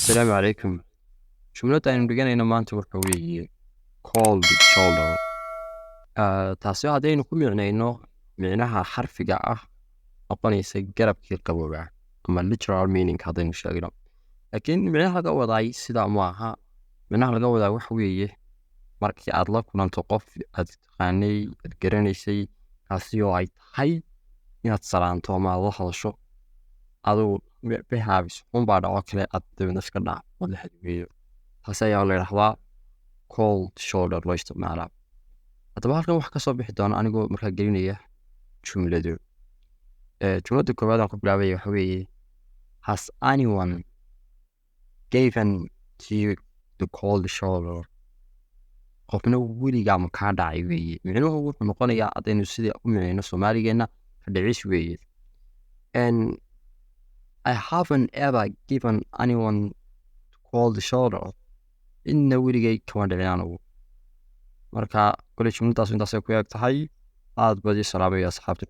السلام عليكم. jumladda aynu dhiganayno maanta waxa weeye cold shoulder. taasi haddaynu ku micnayno micnaha xarfiga ah noqonaysa garabkii qabowga ama literal meaning haddaynu sheegno, laakiin micnaha laga wadaay sidaa ma aha. micnaha laga wadaa waxa weeye markii aad la kulanto qof aad taqaanay, aad garanaysay, kaasi oo ay tahay inaad salaanto ama aad la hadasho, aduu behaabis unbaa dhaco kale aad dabadna iska dhaaf oo la hadweeyo, taasi ayaa la yidhaahdaa cold shoulder loo isticmaalaa. haddaba halkan waxa ka soo bixi doona anigoo markaa gelinaya jumlado. jumladda koowaad aan ku bilaabaya waxa weeye has anyone given you the cold shoulder. qofna weligaa ma kaa dhacay weeye. micnuhu wuxuu noqonayaa haddaynu sidii u micnayno soomaaligeenna ka dhicis weeye. and I haven't ever given anyone cold shoulder. inna weligay kama dhicin anigu. marka kole jumladdaas intaasay ku eeg tahay. aad badi salaamaya asxaabta.